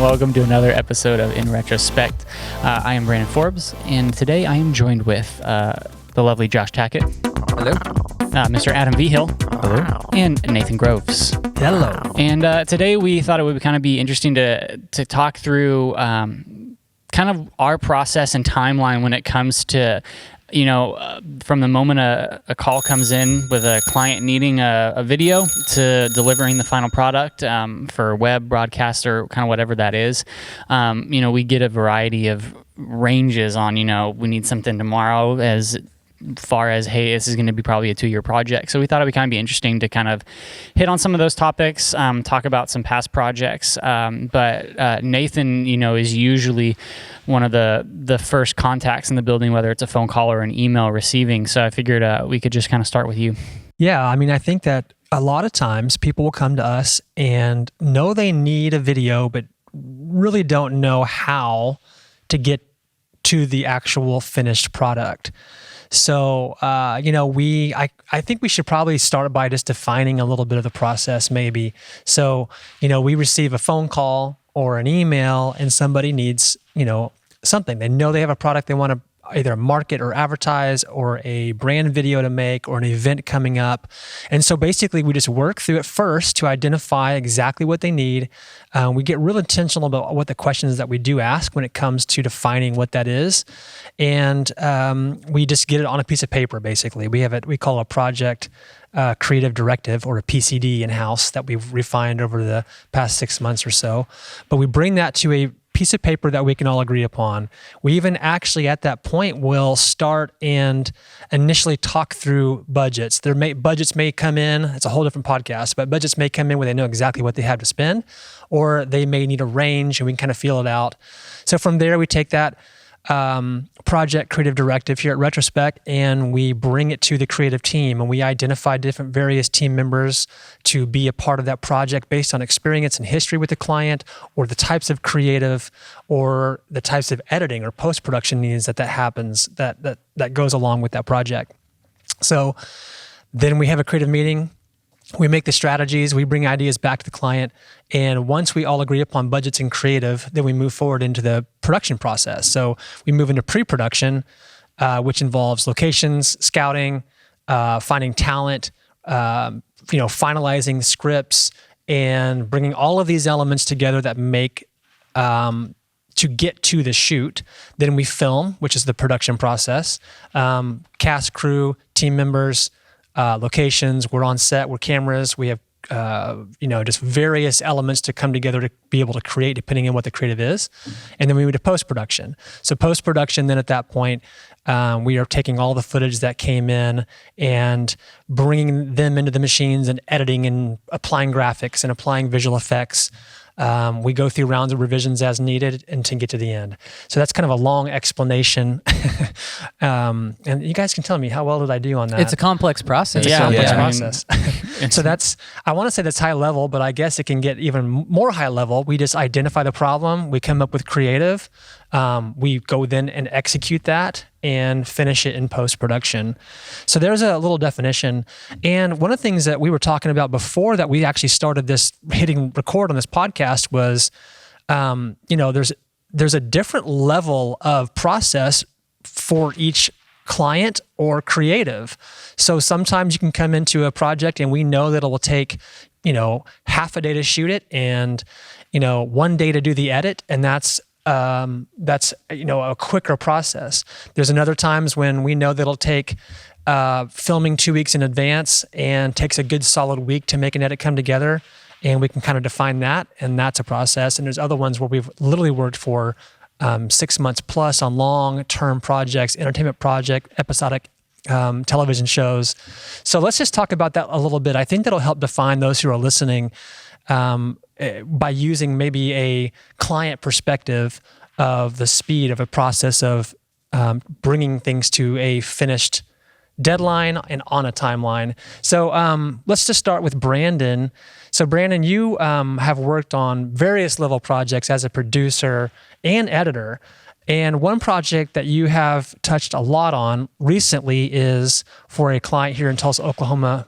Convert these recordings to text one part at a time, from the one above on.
welcome to another episode of In Retrospec. I am Brandon Forbes, and today I am joined with the lovely Josh Tackett. Hello. Mr. Adam V. Hill. Hello. And Nathan Groves. Hello. And today we thought it would kind of be interesting to talk through kind of our process and timeline when it comes to, from the moment a call comes in with a client needing a video to delivering the final product for web, broadcast, or kind of whatever that is. We get a variety of ranges on, we need something tomorrow as far as, hey, this is going to be probably a 2-year project. So we thought it would kind of be interesting to kind of hit on some of those topics, talk about some past projects. But Nathan, is usually one of the first contacts in the building, whether it's a phone call or an email receiving. So I figured we could just kind of start with you. Yeah, I think that a lot of times people will come to us and know they need a video, but really don't know how to get to the actual finished product. So, I think we should probably start by just defining a little bit of the process maybe. So, we receive a phone call or an email and somebody needs, something. They know they have a product they want to either market or advertise or a brand video to make or an event coming up. And so basically we just work through it first to identify exactly what they need. We get real intentional about what the questions that we do ask when it comes to defining what that is. And we just get it on a piece of paper, basically. We call a project creative directive, or a PCD in-house, that we've refined over the past 6 months or so. But we bring that to a piece of paper that we can all agree upon. We even actually at that point will start and initially talk through budgets. Budgets may come in, it's a whole different podcast, but budgets may come in where they know exactly what they have to spend, or they may need a range and we can kind of feel it out. So from there, we take that project creative directive here at Retrospec and we bring it to the creative team, and we identify different various team members to be a part of that project based on experience and history with the client, or the types of creative or the types of editing or post-production needs that happens that goes along with that project. So then we have a creative meeting. We make the strategies, we bring ideas back to the client, and once we all agree upon budgets and creative, then we move forward into the production process. So we move into pre-production, which involves locations, scouting, finding talent, finalizing scripts, and bringing all of these elements together that make to get to the shoot. Then we film, which is the production process, cast, crew, team members, locations, we're on set, we're cameras, we have, just various elements to come together to be able to create depending on what the creative is. And then we move to post-production. So post-production, then at that point, we are taking all the footage that came in and bringing them into the machines and editing and applying graphics and applying visual effects. We go through rounds of revisions as needed and to get to the end. So that's kind of a long explanation. And you guys can tell me, how well did I do on that? It's a complex process. It's a complex process. So I want to say that's high level, but I guess it can get even more high level. We just identify the problem. We come up with creative. We go then and execute that and finish it in post-production. So there's a little definition. And one of the things that we were talking about before that we actually started this hitting record on this podcast was, there's a different level of process for each client or creative. So sometimes you can come into a project and we know that it will take, half a day to shoot it and, 1 day to do the edit. And that's a quicker process. There's another times when we know that it'll take filming 2 weeks in advance and takes a good solid week to make an edit come together, and we can kind of define that, and that's a process. And there's other ones where we've literally worked for 6 months plus on long-term projects, entertainment project, episodic television shows. So let's just talk about that a little bit. I think that'll help define those who are listening by using maybe a client perspective of the speed of a process of bringing things to a finished deadline and on a timeline. So let's just start with Brandon. So Brandon, you have worked on various level projects as a producer and editor. And one project that you have touched a lot on recently is for a client here in Tulsa, Oklahoma,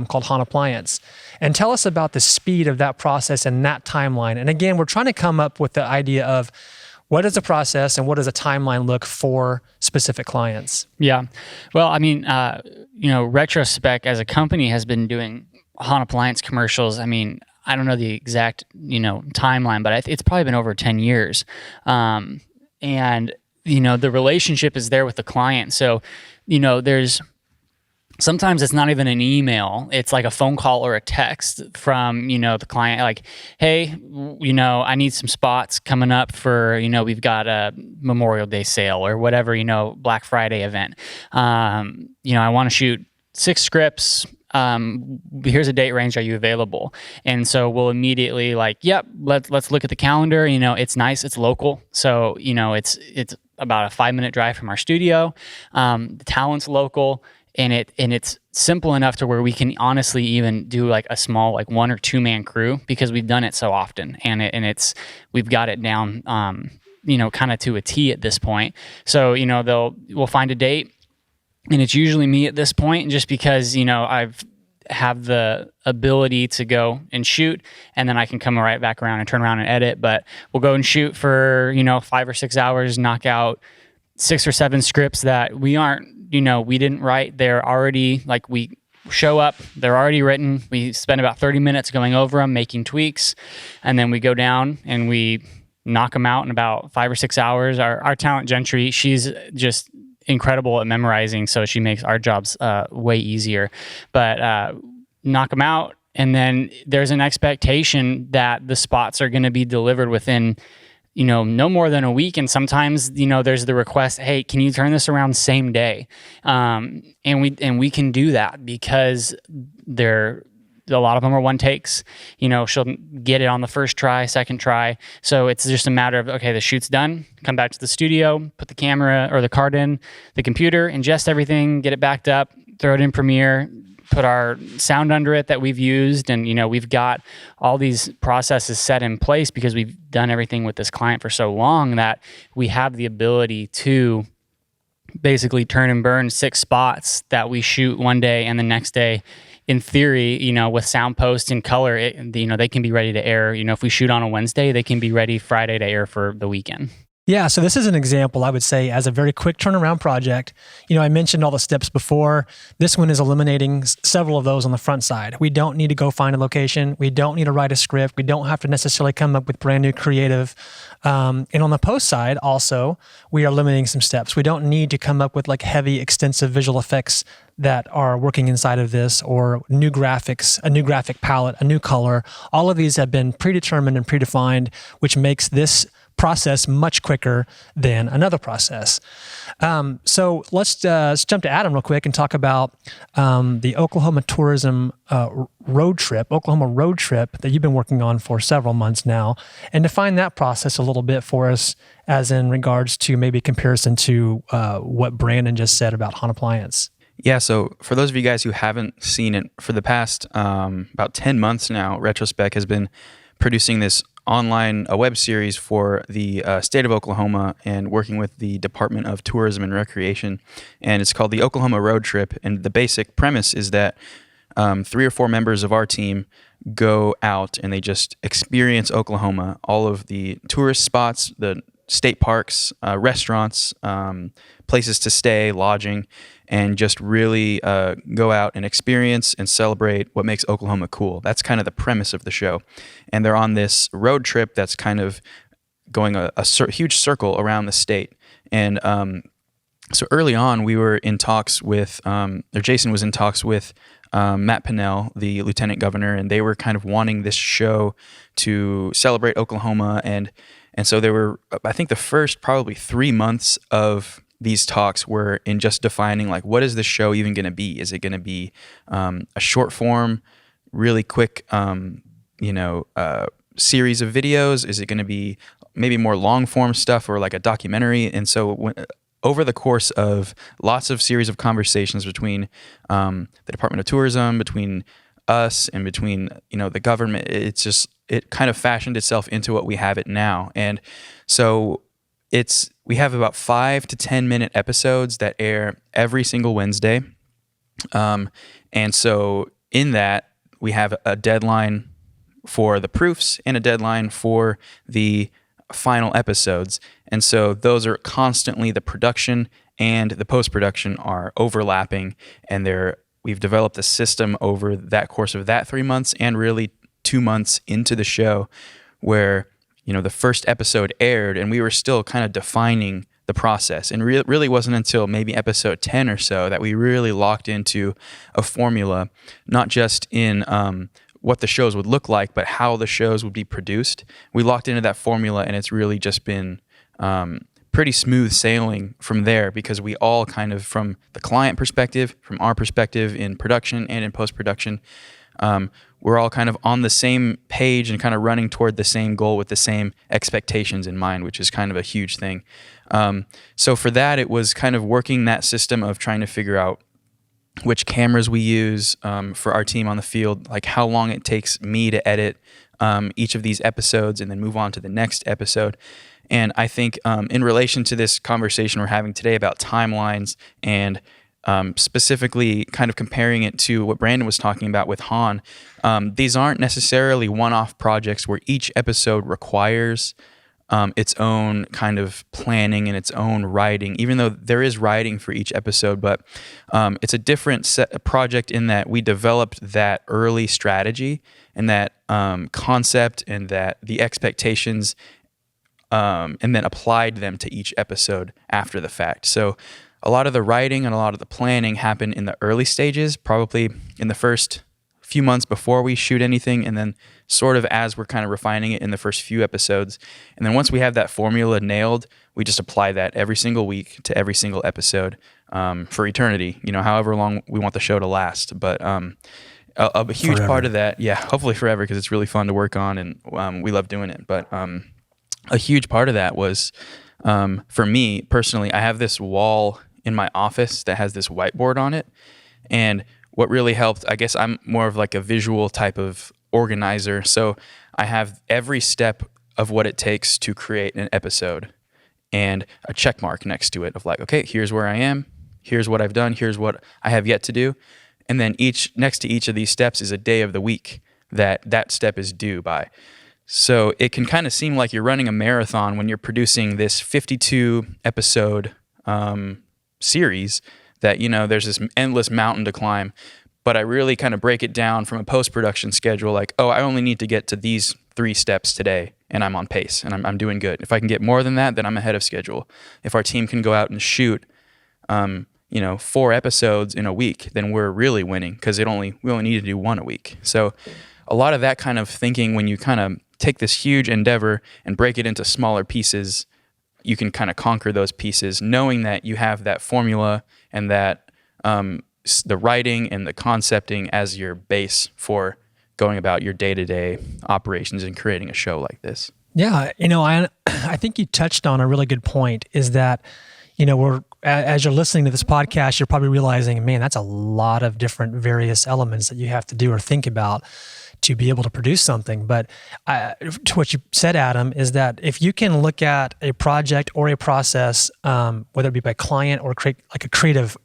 called Han Appliance. And tell us about the speed of that process and that timeline. And again, we're trying to come up with the idea of what is a process and what does a timeline look for specific clients? Yeah. Well, I mean, Retrospec as a company has been doing Han Appliance commercials. I mean, I don't know the exact, timeline, but it's probably been over 10 years. And, the relationship is there with the client. So, sometimes it's not even an email. It's like a phone call or a text from, the client, like, hey, I need some spots coming up for, we've got a Memorial Day sale or whatever, Black Friday event. I want to shoot 6 scripts. Here's a date range. Are you available? And so we'll immediately yep, let's look at the calendar. It's nice. It's local. So, it's about a 5-minute drive from our studio. The talent's local. And it's simple enough to where we can honestly even do like a small 1 or 2 man crew because we've done it so often, and we've got it down kind of to a T at this point. So we'll find a date, and it's usually me at this point, just because I've have the ability to go and shoot, and then I can come right back around and turn around and edit. But we'll go and shoot for 5 or 6 hours, knock out 6 or 7 scripts that we didn't write. They're already we show up, they're already written. We spend about 30 minutes going over them, making tweaks, and then we go down and we knock them out in about 5 or 6 hours. Our talent Gentry, she's just incredible at memorizing, so she makes our jobs way easier. But knock them out, and then there's an expectation that the spots are going to be delivered within no more than a week. And sometimes, there's the request, hey, can you turn this around same day? And we can do that because a lot of them are one takes. She'll get it on the first try, second try. So it's just a matter of, okay, the shoot's done, come back to the studio, put the camera or the card in the computer, ingest everything, get it backed up, throw it in Premiere, put our sound under it that we've used. And, we've got all these processes set in place because we've done everything with this client for so long that we have the ability to basically turn and burn 6 spots that we shoot one day, and the next day, in theory, with sound post and color, they can be ready to air. If we shoot on a Wednesday, they can be ready Friday to air for the weekend. Yeah, so this is an example, I would say, as a very quick turnaround project. I mentioned all the steps before. This one is eliminating several of those on the front side. We don't need to go find a location. We don't need to write a script. We don't have to necessarily come up with brand new creative. And on the post side, also, we are eliminating some steps. We don't need to come up with heavy, extensive visual effects that are working inside of this, or new graphics, a new graphic palette, a new color. All of these have been predetermined and predefined, which makes this process much quicker than another process. So let's jump to Adam real quick and talk about the Oklahoma tourism Oklahoma road trip that you've been working on for several months now, and define that process a little bit for us, as in regards to maybe comparison to what Brandon just said about Han Appliance. Yeah, so for those of you guys who haven't seen it, for the past about 10 months now, Retrospec has been producing this a web series for the state of Oklahoma, and working with the Department of Tourism and Recreation. And it's called the Oklahoma Road Trip. And the basic premise is that 3 or 4 members of our team go out and they just experience Oklahoma, all of the tourist spots, the state parks, restaurants, places to stay, lodging, and just really go out and experience and celebrate what makes Oklahoma cool. That's kind of the premise of the show. And they're on this road trip that's kind of going a huge circle around the state. And so early on, we were in talks with, Jason was in talks with Matt Pinnell, the lieutenant governor, and they were kind of wanting this show to celebrate Oklahoma. And so there were, I think the first probably 3 months of these talks were in just defining what is this show even going to be? Is it going to be a short form, really quick, series of videos? Is it going to be maybe more long form stuff, or like a documentary? And so over the course of lots of series of conversations between the Department of Tourism, between us, and between the government, it kind of fashioned itself into what we have it now. And so we have about 5 to 10 minute episodes that air every single Wednesday. And so in that, we have a deadline for the proofs and a deadline for the final episodes. And so those are constantly, the production and the post-production are overlapping, and we've developed a system over that course of that 3 months and really 2 months into the show where, the first episode aired and we were still kind of defining the process. And really wasn't until maybe episode 10 or so that we really locked into a formula, not just in what the shows would look like, but how the shows would be produced. We locked into that formula, and it's really just been pretty smooth sailing from there, because we all kind of, from the client perspective, from our perspective in production and in post-production, we're all kind of on the same page and kind of running toward the same goal with the same expectations in mind, which is kind of a huge thing. So for that, it was kind of working that system of trying to figure out which cameras we use for our team on the field, like how long it takes me to edit each of these episodes and then move on to the next episode. And I think in relation to this conversation we're having today about timelines and specifically kind of comparing it to what Brandon was talking about with Han, these aren't necessarily one-off projects where each episode requires its own kind of planning and its own writing, even though there is writing for each episode. But it's a different project in that we developed that early strategy and that concept and that the expectations, and then applied them to each episode after the fact. So a lot of the writing and a lot of the planning happen in the early stages, probably in the first few months before we shoot anything, and then sort of as we're kind of refining it in the first few episodes. And then once we have that formula nailed, we just apply that every single week to every single episode for eternity, however long we want the show to last. But a huge part of that, hopefully forever, because it's really fun to work on and we love doing it. But a huge part of that was, for me personally, I have this wall in my office that has this whiteboard on it. And what really helped, I guess I'm more of like a visual type of organizer. So I have every step of what it takes to create an episode and a check mark next to it of like, okay, here's where I am, here's what I've done, here's what I have yet to do. And then next to each of these steps is a day of the week that step is due by. So it can kind of seem like you're running a marathon when you're producing this 52 episode series that, there's this endless mountain to climb. But I really kind of break it down from a post-production schedule, like, I only need to get to these 3 steps today, and I'm on pace, and I'm doing good. If I can get more than that, then I'm ahead of schedule. If our team can go out and shoot, 4 episodes in a week, then we're really winning, because we only need to do 1 a week. So a lot of that kind of thinking, when you kind of take this huge endeavor and break it into smaller pieces, you can kind of conquer those pieces, knowing that you have that formula and that the writing and the concepting as your base for going about your day-to-day operations and creating a show like this. Yeah, I think you touched on a really good point, is that, as you're listening to this podcast, you're probably realizing, man, that's a lot of different various elements that you have to do or think about to be able to produce something. But to what you said, Adam, is that if you can look at a project or a process, whether it be by client or like a creative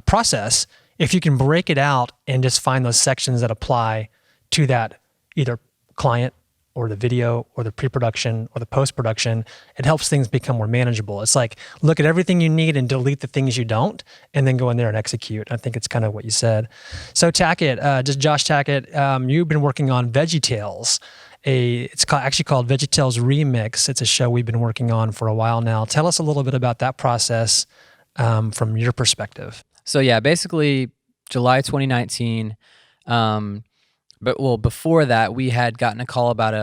process, if you can break it out and just find those sections that apply to that either client or the video or the pre-production or the post-production, it helps things become more manageable. It's like, look at everything you need and delete the things you don't, and then go in there and execute. I think it's kind of what you said. So Tackett, just Josh Tackett, you've been working on Veggietales. It's actually called Veggietales Remix. It's a show we've been working on for a while now. Tell us a little bit about that process from your perspective. So yeah, basically July 2019, before that, we had gotten a call about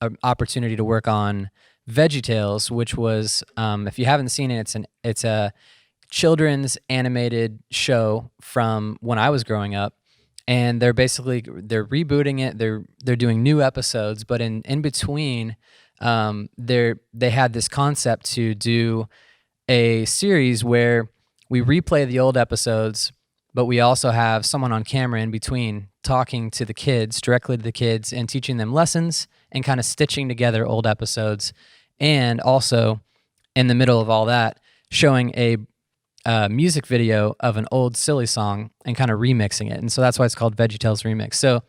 an opportunity to work on Veggietales, which was, if you haven't seen it, it's a children's animated show from when I was growing up, and they're rebooting it. They're doing new episodes, but in between, they had this concept to do a series where we replay the old episodes, but we also have someone on camera in between talking to the kids, directly to the kids, and teaching them lessons and kind of stitching together old episodes. And also, in the middle of all that, showing a music video of an old silly song and kind of remixing it. And so that's why it's called Veggietales Remix. So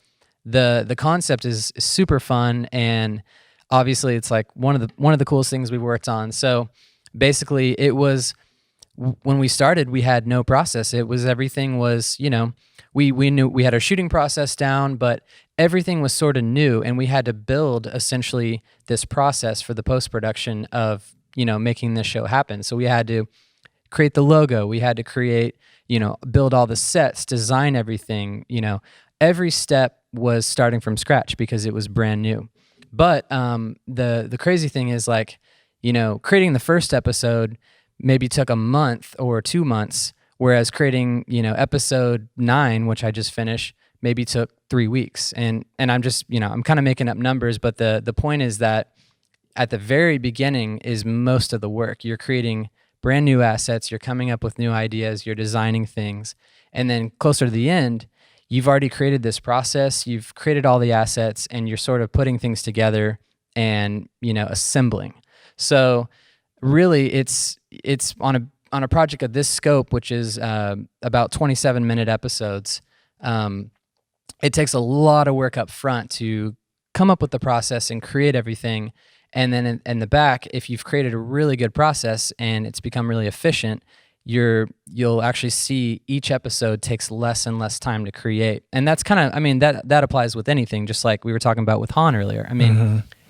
the concept is super fun, and obviously it's like one of the coolest things we worked on. So basically it was, when we started, we had no process. It was, everything was, we knew we had our shooting process down, but everything was sort of new, and we had to build essentially this process for the post-production of, making this show happen. So we had to create the logo, we had to create, build all the sets, design everything, every step was starting from scratch because it was brand new. But the crazy thing is, like, creating the first episode maybe took a month or 2 months, whereas creating, episode 9, which I just finished, maybe took 3 weeks. And I'm just, I'm kind of making up numbers, but the point is that at the very beginning is most of the work. You're creating brand new assets, you're coming up with new ideas, you're designing things. And then closer to the end, you've already created this process, you've created all the assets, and you're sort of putting things together and, assembling. So really it's on a project of this scope, which is about 27-minute episodes. It takes a lot of work up front to come up with the process and create everything. And then in the back, if you've created a really good process and it's become really efficient, you'll actually see each episode takes less and less time to create. And that's kind of, that applies with anything, just like we were talking about with Han earlier.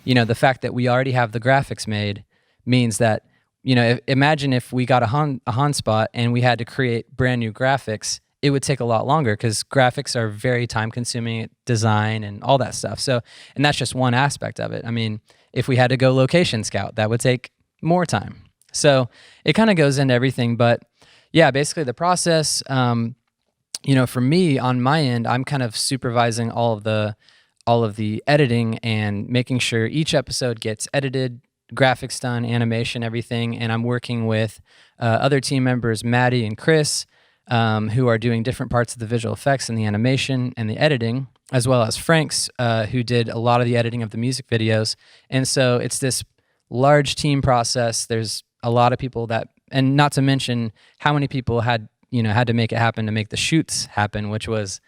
The fact that we already have the graphics made means that, imagine if we got a Han spot and we had to create brand new graphics, it would take a lot longer because graphics are very time consuming, design and all that stuff. So, and that's just one aspect of it. If we had to go location scout, that would take more time. So it kind of goes into everything, but yeah, basically the process, for me on my end, I'm kind of supervising all of the editing and making sure each episode gets edited, graphics done, animation, everything. And I'm working with other team members, Maddie and Chris, who are doing different parts of the visual effects and the animation and the editing, as well as Frank's, who did a lot of the editing of the music videos. And so it's this large team process. There's a lot of people that, and not to mention how many people had to make it happen to make the shoots happen, which was,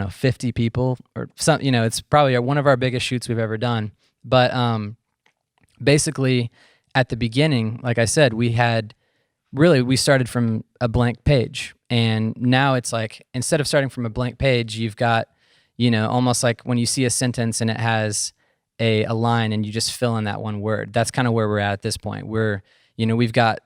50 people or something. It's probably one of our biggest shoots we've ever done. But basically at the beginning, like I said, we started from a blank page. And now it's like, instead of starting from a blank page, you've got, almost like when you see a sentence and it has a line and you just fill in that one word. That's kind of where we're at this point. We've got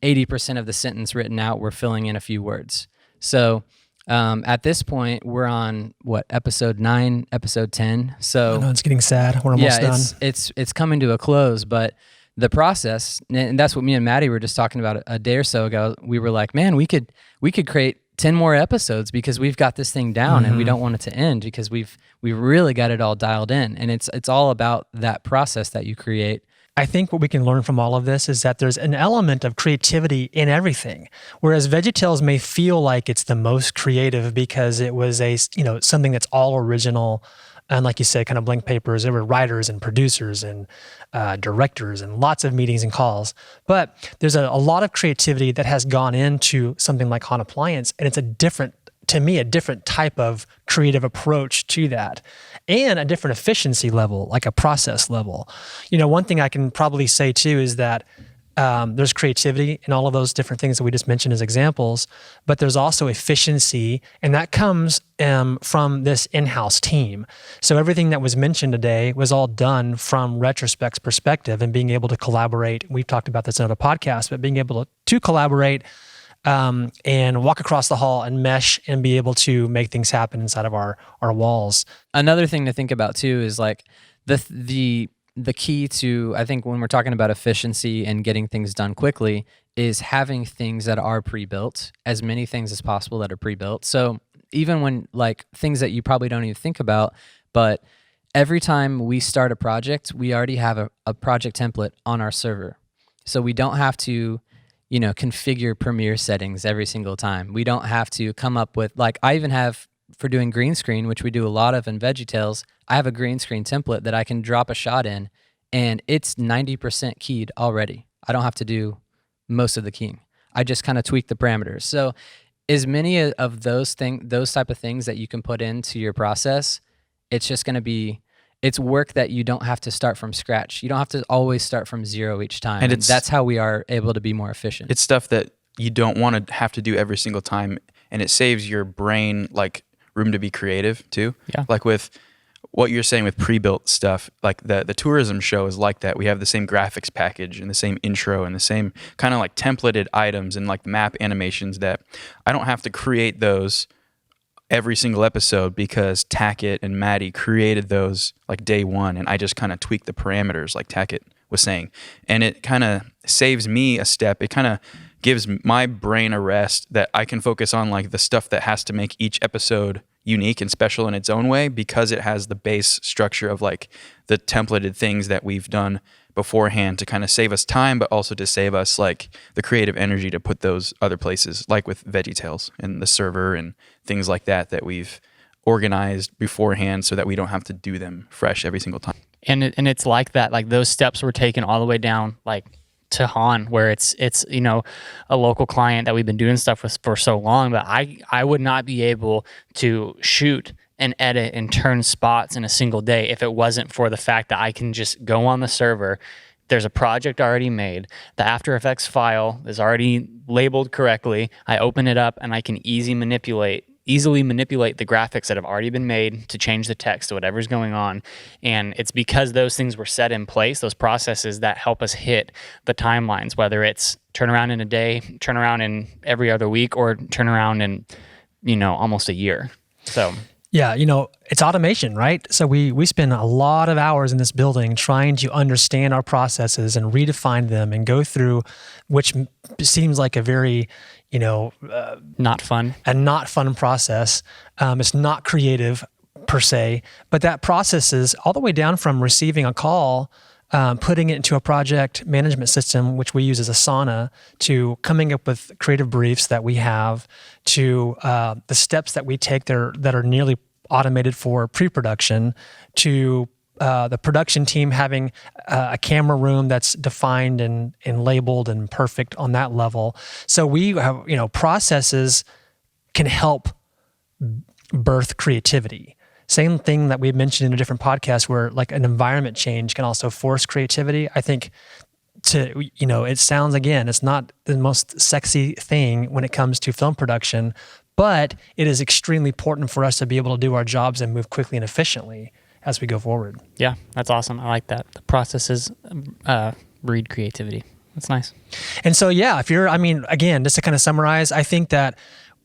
80% of the sentence written out. We're filling in a few words. So at this point, we're on episode 9, episode 10. So it's getting sad. We're almost done. It's coming to a close, but the process, and that's what me and Maddie were just talking about a day or so ago. We were like, man, we could create 10 more episodes because we've got this thing down and we don't want it to end because we've really got it all dialed in. And it's all about that process that you create. I think what we can learn from all of this is that there's an element of creativity in everything. Whereas Veggietales may feel like it's the most creative because it was something that's all original. And like you said, kind of blank papers. There were writers and producers and directors and lots of meetings and calls. But there's a lot of creativity that has gone into something like Han Appliance, and it's a different type of creative approach to that, and a different efficiency level, like a process level. One thing I can probably say too is that there's creativity in all of those different things that we just mentioned as examples, but there's also efficiency, and that comes from this in-house team. So everything that was mentioned today was all done from Retrospec's perspective and being able to collaborate. We've talked about this in other podcasts, but being able to collaborate and walk across the hall and mesh and be able to make things happen inside of our walls. Another thing to think about too is like the key to, I think when we're talking about efficiency and getting things done quickly, is having things that are pre-built, as many things as possible that are pre-built. So even when like things that you probably don't even think about, but every time we start a project, we already have a project template on our server. So we don't have to, configure Premiere settings every single time. We don't have to come up with, like, I even have, for doing green screen, which we do a lot of in Veggietales, I have a green screen template that I can drop a shot in and it's 90% keyed already. I don't have to do most of the keying. I just kind of tweak the parameters. So as many of those type of things that you can put into your process, it's just going to be, it's work that you don't have to start from scratch. You don't have to always start from zero each time. And that's how we are able to be more efficient. It's stuff that you don't want to have to do every single time, and it saves your brain like room to be creative too. Yeah. Like with what you're saying with pre-built stuff, like the tourism show is like that. We have the same graphics package and the same intro and the same kind of like templated items and like map animations that I don't have to create those every single episode because Tackett and Maddie created those like day one, and I just kind of tweak the parameters like Tackett was saying. And it kind of saves me a step. It kind of gives my brain a rest that I can focus on like the stuff that has to make each episode unique and special in its own way, because it has the base structure of like the templated things that we've done beforehand to kind of save us time, but also to save us like the creative energy to put those other places, like with Veggietales and the server and things like that we've organized beforehand so that we don't have to do them fresh every single time. And it's like that, like those steps were taken all the way down like to Han, where it's you know, a local client that we've been doing stuff with for so long, but I would not be able to shoot and edit and turn spots in a single day if it wasn't for the fact that I can just go on the server. There's a project already made. The After Effects file is already labeled correctly. I open it up and I can easily manipulate the graphics that have already been made to change the text to whatever's going on. And it's because those things were set in place, those processes that help us hit the timelines, whether it's turn around in a day, turn around in every other week, or turn around in, you know, almost a year. So yeah, you know, it's automation, right? So we spend a lot of hours in this building trying to understand our processes and redefine them and go through, which seems like a very, you know, not fun process. It's not creative per se, but that process is all the way down from receiving a call, putting it into a project management system, which we use as Asana, to coming up with creative briefs that we have, to the steps that we take there that are nearly automated for pre-production, to the production team having a camera room that's defined and labeled and perfect on that level. So we have, you know, processes can help birth creativity. Same thing that we mentioned in a different podcast, where like an environment change can also force creativity. I think it sounds, again, it's not the most sexy thing when it comes to film production, but it is extremely important for us to be able to do our jobs and move quickly and efficiently as we go forward. Yeah, that's awesome. I like that. The processes breed creativity. That's nice. And so, yeah, again, just to kind of summarize, I think that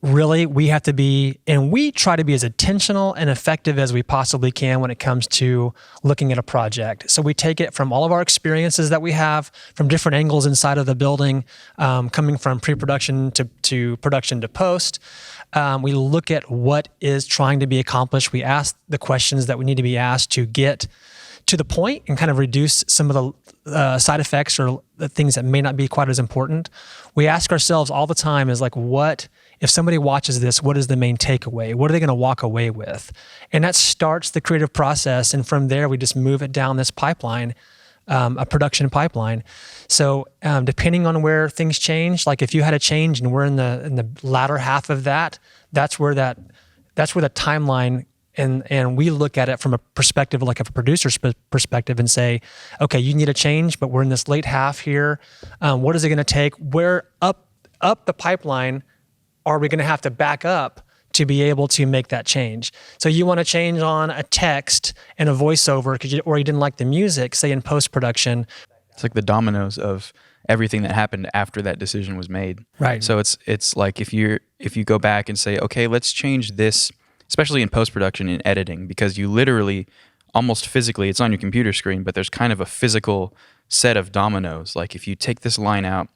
really we have to be, and we try to be as intentional and effective as we possibly can when it comes to looking at a project. So we take it from all of our experiences that we have from different angles inside of the building, coming from pre-production to production to post. We look at what is trying to be accomplished. We ask the questions that we need to be asked to get to the point and kind of reduce some of the side effects or the things that may not be quite as important. We ask ourselves all the time is like, what, if somebody watches this, what is the main takeaway? What are they going to walk away with? And that starts the creative process. And from there, we just move it down this pipeline, a production pipeline. So depending on where things change, like if you had a change and we're in the latter half of that, that's where the timeline. And we look at it from a perspective, like a producer's perspective, and say, okay, you need a change, but we're in this late half here. What is it going to take? Where up the pipeline are we going to have to back up to be able to make that change? So you want to change on a text and a voiceover or you didn't like the music, say in post-production. It's like the dominoes of everything that happened after that decision was made. Right. So it's like if you go back and say, okay, let's change this, especially in post-production and editing, because you literally, almost physically, it's on your computer screen, but there's kind of a physical set of dominoes. Like if you take this line out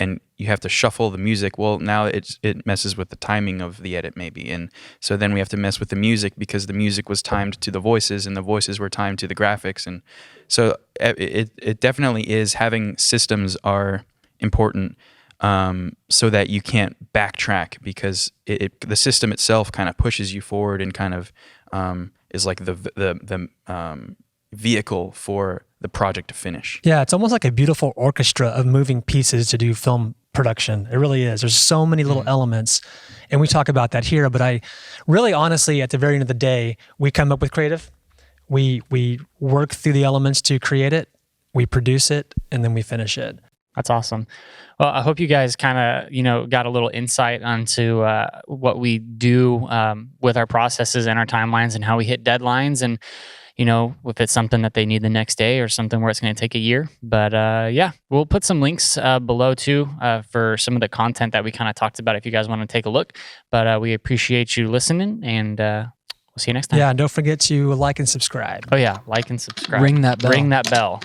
and you have to shuffle the music, well, now it messes with the timing of the edit maybe. And so then we have to mess with the music because the music was timed to the voices and the voices were timed to the graphics. And so it definitely is, having systems are important, so that you can't backtrack, because the system itself kind of pushes you forward and kind of is like the vehicle for the project to finish. Yeah, it's almost like a beautiful orchestra of moving pieces to do film production. It really is. There's so many little elements, and we talk about that here. But I really, honestly, at the very end of the day, we come up with creative. We work through the elements to create it. We produce it, and then we finish it. That's awesome. Well, I hope you guys kind of, got a little insight onto what we do with our processes and our timelines and how we hit deadlines, and if it's something that they need the next day or something where it's going to take a year. But yeah, we'll put some links below too for some of the content that we kind of talked about if you guys want to take a look. But we appreciate you listening, and we'll see you next time. Yeah, and don't forget to like and subscribe. Oh yeah, like and subscribe. Ring that bell. Ring that bell.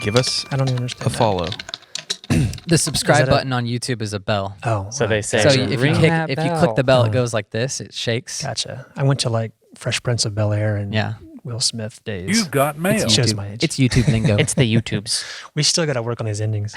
Give us I don't even understand a follow. The subscribe that button on YouTube is a bell. Oh, So they say. So Gotcha. if Ring you that click the bell, Oh. it goes like this. It shakes. Gotcha. I went to like Fresh Prince of Bel-Air and Yeah. Will Smith days. You've got mail. It shows my age. It's YouTube lingo. It's the YouTubes. We still got to work on these endings.